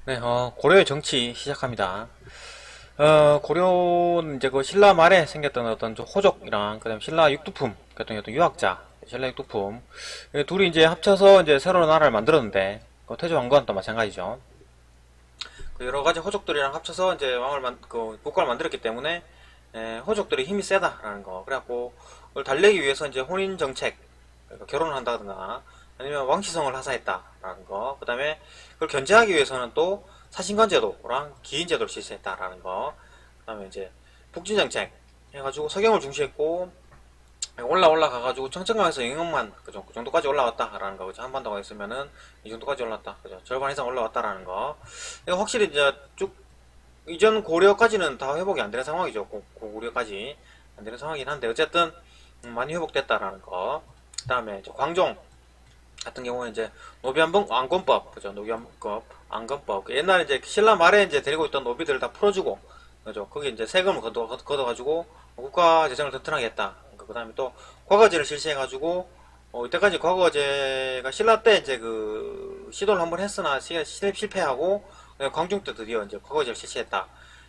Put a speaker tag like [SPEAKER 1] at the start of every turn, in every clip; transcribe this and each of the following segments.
[SPEAKER 1] 네, 고려의 정치 시작합니다. 고려는 이제 그 신라 말에 생겼던 어떤 좀 호족이랑, 그 다음에 신라 육두품, 어떤 유학자, 신라 육두품, 둘이 이제 합쳐서 이제 새로운 나라를 만들었는데, 그 태조왕건도 마찬가지죠. 그 여러 가지 호족들이랑 합쳐서 이제 국가를 만들었기 때문에, 호족들이 힘이 세다라는 거. 그래갖고, 그걸 달래기 위해서 이제 혼인 정책, 그러니까 결혼을 한다거나, 아니면 왕시성을 하사했다라는 거. 그 다음에 그걸 견제하기 위해서는 또 사신관 제도랑 기인 제도를 실시했다라는 거. 그 다음에 이제 북진 정책 해가지고 서경을 중시했고 올라가가지고 청천강에서 영역만 그죠 그 정도까지 올라왔다라는 거. 그죠 한반도가 있으면은 이 정도까지 올랐다. 그죠 절반 이상 올라왔다라는 거. 이거 확실히 이제 쭉 이전 고려까지는 다 회복이 안 되는 상황이죠. 고구려까지 안 되는 상황이긴 한데 어쨌든 많이 회복됐다라는 거. 그 다음에 광종 같은 경우는 이제 노비안봉 안건법, 그죠? 노비안법 안건법. 옛날에 이제 신라 말에 이제 데리고 있던 노비들을 다 풀어주고, 그죠? 거기 이제 세금을 걷어가지고 국가 재정을 튼튼하게 했다. 그 다음에 또 과거제를 실시해가지고, 이때까지 과거제가 신라 때 이제 그 시도를 한번 했으나 실패하고 광종 때 드디어 이제 과거제를 실시했다.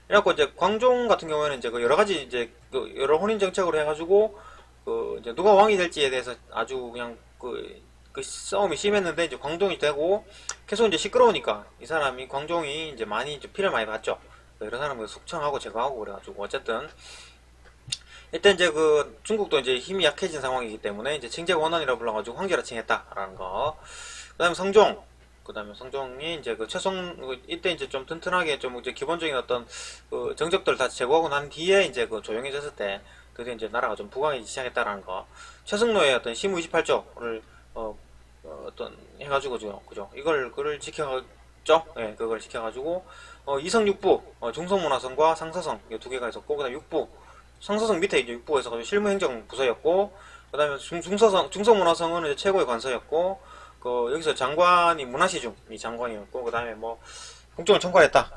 [SPEAKER 1] 이래갖고 이제 광종 같은 경우에는 이제 그 여러 가지 이제 그 여러 혼인 정책으로 해가지고 그 이제 누가 왕이 될지에 대해서 아주 그냥 그 싸움이 심했는데 이제 광종이 되고 계속 이제 시끄러우니까 이 사람이 광종이 이제 많이 이제 피를 많이 봤죠. 여러 사람을 숙청하고 제거하고 그래가지고 어쨌든 이때 이제 그 중국도 이제 힘이 약해진 상황이기 때문에 이제 칭제 원원이라 불러가지고 황제라 칭했다라는 거. 그다음에 성종. 그다음에 성종이 이제 그 최성 이때 이제 좀 튼튼하게 좀 이제 기본적인 어떤 그 정적들을 다 제거하고 난 뒤에 이제 그 조용해졌을 때 드디어 이제 나라가 좀 부강해지기 시작했다라는 거. 최승로의 어떤 시무 28조를 어떤 해가지고 그죠 이걸 그걸 지켜갔죠. 예, 그걸 지켜가지고 이성육부 중성문화성과 상서성 이 두 개가 있었고 그다음 육부 상서성 밑에 이제 육부가 있어가지고 실무행정부서였고 그다음에 중성문화성은 이제 최고의 관서였고 그 여기서 장관이 문화시중이 장관이었고 그다음에 뭐 국정을 총괄했다.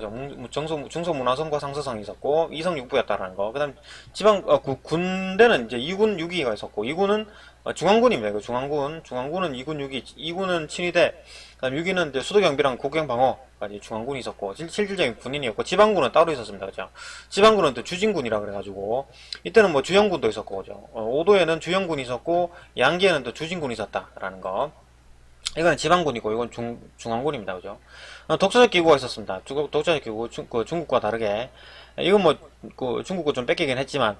[SPEAKER 1] 중성문화성과 상서성이 있었고 이성육부였다라는 거. 그다음 지방 군대는 이제 2군 6위가 있었고 2군은 중앙군입니다. 그 중앙군은 2군 6위, 2군은 친위대, 그다음 6위는 이제 수도경비랑 국경방어까지 중앙군이 있었고 실질적인 군인이었고 지방군은 따로 있었습니다. 그죠? 지방군은 또 주진군이라 그래가지고 이때는 뭐 주영군도 있었고 그죠? 오도에는 주영군이 있었고 양기에는 또 주진군이 있었다라는 거. 이건 지방군이고 이건 중앙군입니다. 그죠? 독자적 기구가 있었습니다. 독자적 기구 그 중국과 다르게 이건 뭐 그 중국과 좀 뺏기긴 했지만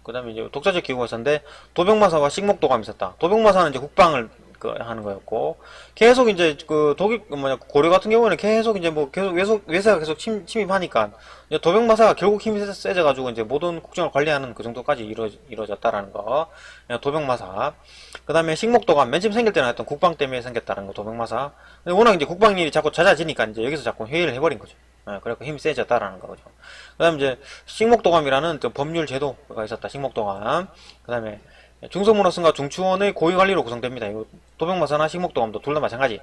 [SPEAKER 1] 그 다음에 이제 독자적 기구가 있었는데 도병마사와 식목도감이 있었다. 도병마사는 이제 국방을 하는 거였고 계속 이제 그 독일 뭐냐 고려 같은 경우는 계속 이제 뭐 계속 외세가 계속 침입하니까 이제 도병마사가 결국 힘이 세져가지고 이제 모든 국정을 관리하는 그 정도까지 이루어졌다라는 거. 도병마사. 그 다음에 식목도감 맨 처음 생길 때는 했던 국방 때문에 생겼다는 거 도병마사. 근데 워낙 이제 국방 일이 자꾸 잦아지니까 이제 여기서 자꾸 회의를 해버린 거죠. 그래서 힘이 세졌다라는 거죠. 그 다음에 이제 식목도감이라는 법률 제도가 있었다. 식목도감. 그 다음에 중성문화성과 중추원의 고위관리로 구성됩니다. 이거 도병마사나 식목도감도 둘 다 마찬가지.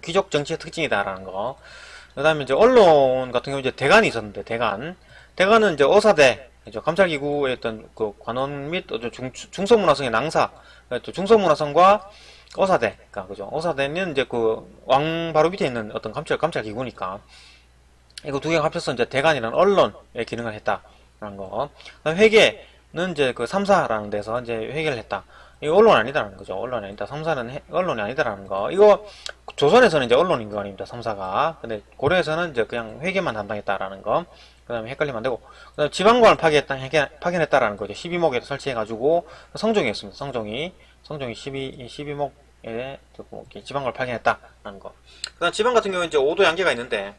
[SPEAKER 1] 귀족 정치의 특징이다라는 거. 그 다음에 이제 언론 같은 경우 이제 대관이 있었는데 대관은 이제 어사대 감찰기구의 어떤 그 관원 및 중성문화성의 낭사, 또 중성문화성과 어사대가 그죠. 어사대는 이제 그 왕 바로 밑에 있는 어떤 감찰기구니까 이거 두 개가 합쳐서 이제 대관이라는 언론의 기능을 했다라는 거. 회계는 이제 그 3사라는 데서 이제 회계를 했다. 이거 언론 아니다라는 거죠. 언론이 아니다. 3사는 언론이 아니다라는 거. 이거 조선에서는 이제 언론인 거 아닙니다. 3사가. 근데 고려에서는 이제 그냥 회계만 담당했다라는 거. 그 다음에 헷갈리면 안 되고. 그 다음에 지방관을 파견했다라는 거죠. 12목에 설치해가지고 성종이었습니다. 성종이 12목에 지방관을 파견했다라는 거. 그 다음 지방 같은 경우는 이제 5도 양계가 있는데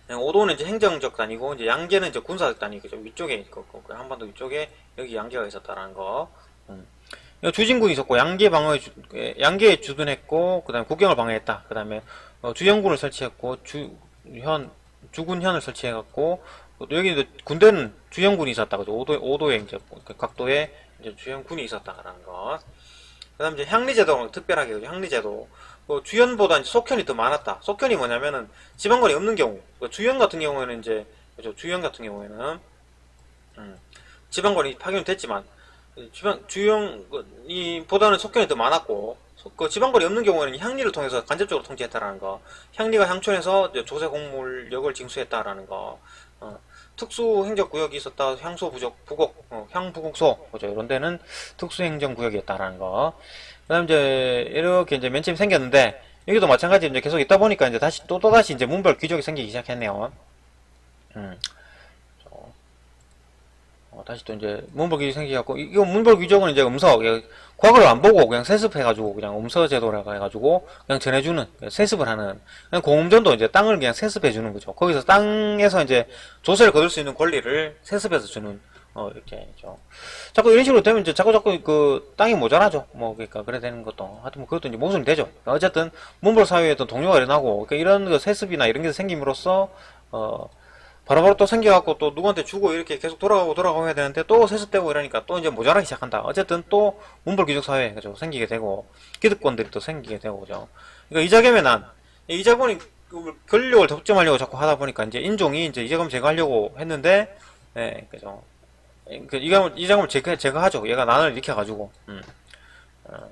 [SPEAKER 1] 5도는 이제 행정적 단위고 이제 양계는 이제 군사적 단위죠. 위쪽에 있고 한반도 위쪽에 여기 양계가 있었다라는 거. 주진군이 있었고 양계에 주둔했고 그다음에 국경을 방어했다. 그다음에 주영군을 설치했고 주군현을 설치해갖고 여기 군대는 주영군이 있었다. 그죠? 5도에 이제 각도에 이제 주영군이 있었다라는 거. 그다음 이제 향리제도 특별하게 그죠? 향리제도 주연보다 이제 속현이 더 많았다. 속현이 뭐냐면은 지방관이 없는 경우. 주연 같은 경우에는 이제 그죠? 주연 같은 경우에는 지방관이 파견됐지만 주연이 보다는 속현이 더 많았고 그 지방권이 없는 경우에는 향리를 통해서 간접적으로 통치했다라는 거, 향리가 향촌에서 이제 조세 공물력을 징수했다라는 거, 특수 행정구역이 있었다, 향소 부족, 부곡, 향부국소, 그죠? 이런 데는 특수 행정구역이었다라는 거. 그다음 이제 이렇게 이제 맨 처음 생겼는데 여기도 마찬가지 이제 계속 있다 보니까 이제 다시 또다시 이제 문별 귀족이 생기기 시작했네요. 음. 다시 또 이제 문벌 귀족이 생기갖고 이거 문벌 귀족은 이제 과거를 안 보고 그냥 세습해가지고 그냥 음서 제도라고 해가지고 그냥 전해주는 세습을 하는 그냥 공음전도 이제 땅을 그냥 세습해주는 거죠. 거기서 땅에서 이제 조세를 거둘 수 있는 권리를 세습해서 주는 이렇게 죠. 자꾸 이런 식으로 되면 이제 자꾸 그 땅이 모자라죠. 뭐 그러니까 그래 되는 것도 하여튼 뭐 그것도 이제 모순이 되죠. 그러니까 어쨌든 문벌 사회에 또 동요가 일어나고 그러니까 이런 그 세습이나 이런 게 생김으로써 바로바로 또 생겨갖고 또 누구한테 주고 이렇게 계속 돌아가고 해야 되는데 또 세습되고 이러니까 또 이제 모자라기 시작한다. 어쨌든 또 문벌 귀족 사회 그죠 생기게 되고 기득권들이 또 생기게 되고 그죠. 그러니까 이자겸의 난 이자금이 권력을 득점하려고 자꾸 하다 보니까 이제 인종이 이제 이자금 제거하려고 했는데 예 그죠. 그 이자금을 제거하죠. 얘가 난을 일으켜가지고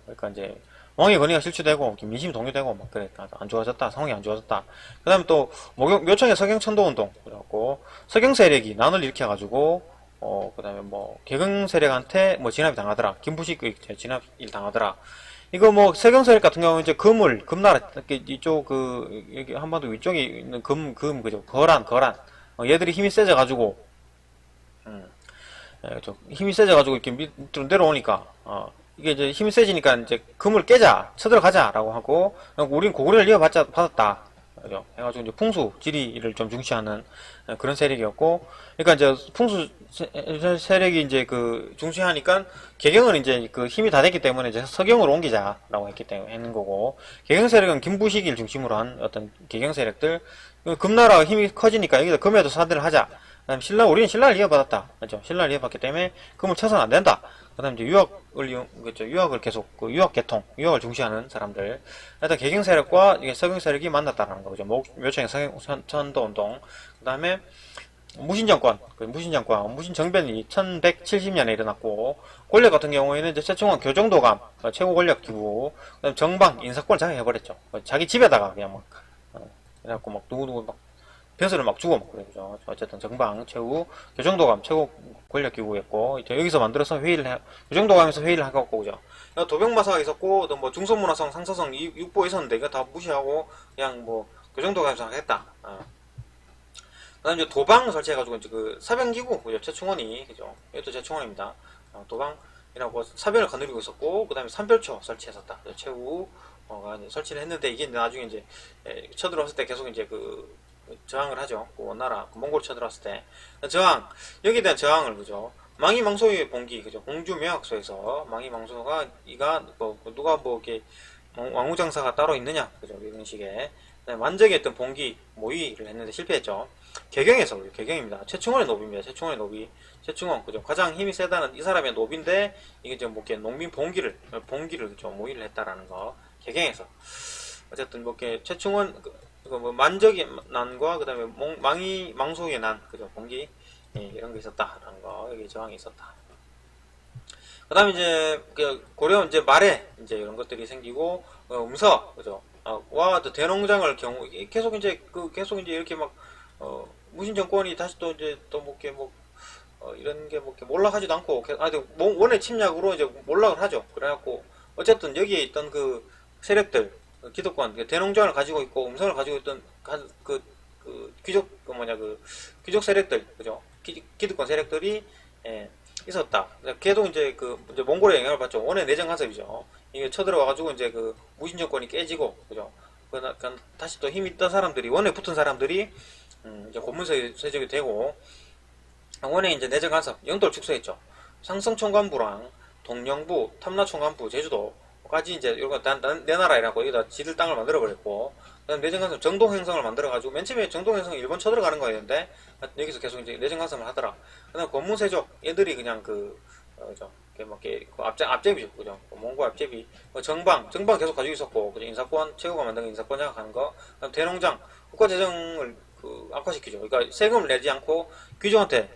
[SPEAKER 1] 그러니까 이제 왕의 권위가 실추되고 민심이 동요되고 막 그러니까 안 좋아졌다. 상황이 안 좋아졌다. 그 다음에 또 묘청의 서경천도운동 그래갖고 서경 세력이 난을 일으켜가지고 그 다음에 뭐 개경 세력한테 뭐 진압이 당하더라. 김부식 진압일 당하더라. 이거 뭐 서경 세력 같은 경우는 이제 금나라 이쪽 그 여기 한반도 위쪽에 있는 그죠 거란 얘들이 힘이 세져가지고 힘이 세져가지고 이렇게 밑으로 내려오니까 이게 이제 힘이 세지니까 이제 금을 깨자, 쳐들어가자라고 하고, 우린 고구려를 받았다. 그죠? 해가지고 이제 풍수, 지리를 좀 중시하는 그런 세력이었고, 그러니까 이제 풍수 세력이 이제 그 중시하니까 개경은 이제 그 힘이 다 됐기 때문에 이제 서경으로 옮기자라고 했기 때문에 했는 거고, 개경 세력은 김부식을 중심으로 한 어떤 개경 세력들, 금나라가 힘이 커지니까 여기다 금에도 사들을 하자. 그다음 우리는 신라를 이어받았다. 맞죠? 신라를 이어받기 때문에 금을 쳐서는 안 된다. 그 다음에 이제 유학을 계속, 유학 계통, 유학을 중시하는 사람들. 일단 개경 세력과 이게 서경 세력이 만났다라는 거죠. 묘청의 천도 운동. 그 다음에 무신정권, 무신정변이 1170년에 일어났고, 권력 같은 경우에는 이제 최충원 교정도감, 최고 권력 기부, 그 다음 정방, 인사권을 장악해버렸죠. 자기 집에다가 그냥 막, 그래갖고 막 누구누구 막, 벼슬을 막 주고 막 그러죠. 어쨌든 정방, 최후, 교정도감, 최고 권력 기구였고, 이제 여기서 만들어서 교정도감에서 회의를 하고, 그죠. 도병마사가 있었고, 또 뭐 중선문화성, 상서성, 육보 있었는데, 이거 다 무시하고, 그냥 뭐, 교정도감에서 하겠다. 그 다음에 이제 도방 설치해가지고, 이제 그 사변기구, 그죠. 최충원이, 그죠. 이것도 최충원입니다. 도방이라고 사변을 거느리고 있었고, 그 다음에 삼별초 설치했었다. 최후가 설치를 했는데, 이게 나중에 이제, 쳐들어왔을 때 계속 이제 저항을 하죠. 그 원나라, 몽골 쳐들어왔을 때. 저항, 여기에 대한 저항을, 그죠. 망이망소의 봉기, 그죠. 공주명학소에서 망이망소가, 누가 이렇게, 왕후장사가 따로 있느냐, 그죠. 이런 식의. 만적의 어떤 봉기, 모의를 했는데 실패했죠. 개경에서, 개경입니다. 최충원의 노비입니다. 최충원의 노비. 최충원, 그죠. 가장 힘이 세다는 이 사람의 노비인데, 이게 좀 뭐, 이렇게 농민 봉기를, 그죠. 모의를 했다라는 거. 개경에서. 어쨌든, 뭐, 이렇게, 최충원, 뭐 만적의 난과 그다음에 망소의 난 그죠 봉기 이런 게 있었다라는 거 여기 저항이 있었다. 그다음에 이제 고려 이제 말에 이제 이런 것들이 생기고 음서 그죠 와 또 대농장을 경우 계속 이제 이렇게 막 무신 정권이 다시 또 이제 또 뭐 이렇게 이런 게 뭐 이렇게 몰락하지도 않고 원의 침략으로 이제 몰락을 하죠. 그래갖고 어쨌든 여기에 있던 그 세력들 기득권, 대농장을 가지고 있고 음성을 가지고 있던 귀족 세력들, 그죠? 기득권 세력들이 있었다. 걔도 이제 이제 몽골의 영향을 받죠. 원의 내정 간섭이죠. 이게 쳐들어와가지고 이제 무신 정권이 깨지고, 그죠? 다시 또 힘 있던 사람들이 원에 붙은 사람들이 이제 고문세적이 되고 원에 이제 내정 간섭, 영도를 축소했죠. 상성총관부랑 동령부, 탐라총관부, 제주도 까지 이제 이거 내 나라이라고 여기다 지들 땅을 만들어 버렸고 그다음 내정간섭 정동행성을 만들어 가지고 맨 처음에 정동행성 일본 쳐들어가는 거였는데 여기서 계속 이제 내정간섭을 하더라. 그다음 권무세족 얘들이 그냥 앞제비죠, 그죠? 몽골 앞제비 정방 계속 가지고 있었고 그죠? 인사권 최고가 만든 인사권 장악하는 거. 그다음 대농장 국가 재정을 악화시키죠. 그러니까 세금을 내지 않고 귀족한테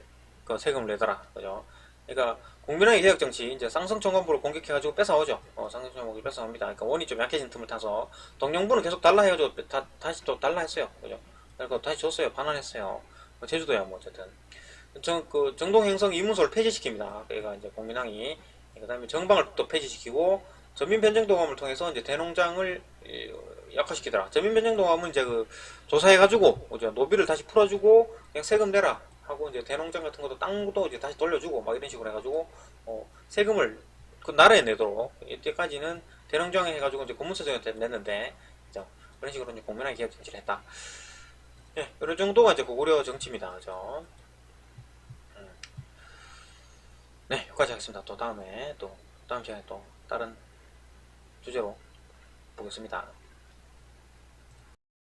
[SPEAKER 1] 세금을 내더라, 그죠? 그러니까 공민왕의 개혁정치, 이제 쌍성청관부를 공격해가지고 뺏어오죠. 쌍성청관부를 뺏어옵니다. 그러니까 원이 좀 약해진 틈을 타서, 동령부는 계속 달라 해가지고, 다시 또 달라 했어요. 그죠? 그래서 다시 줬어요. 반환했어요. 제주도야, 뭐, 어쨌든. 정동행성 이문소를 폐지시킵니다. 그러니까 이제 공민왕이. 그 다음에 정방을 또 폐지시키고, 전민변정동함을 통해서 이제 대농장을 약화시키더라. 전민변정동함은 이제 조사해가지고, 노비를 다시 풀어주고, 그냥 세금 내라. 하고 이제 대농장 같은 것도 땅도 이제 다시 돌려주고 막 이런 식으로 해가지고 세금을 그 나라에 내도록 이때까지는 대농장에 해가지고 이제 공문서정한테 냈는데 그런 식으로 이제 공면하게 개혁 정치를 했다. 예, 이런 정도가 이제 고구려 정치입니다. 그죠? 네, 여기까지 하겠습니다. 또 다음에 또 다음 시간에 또 다른 주제로 보겠습니다.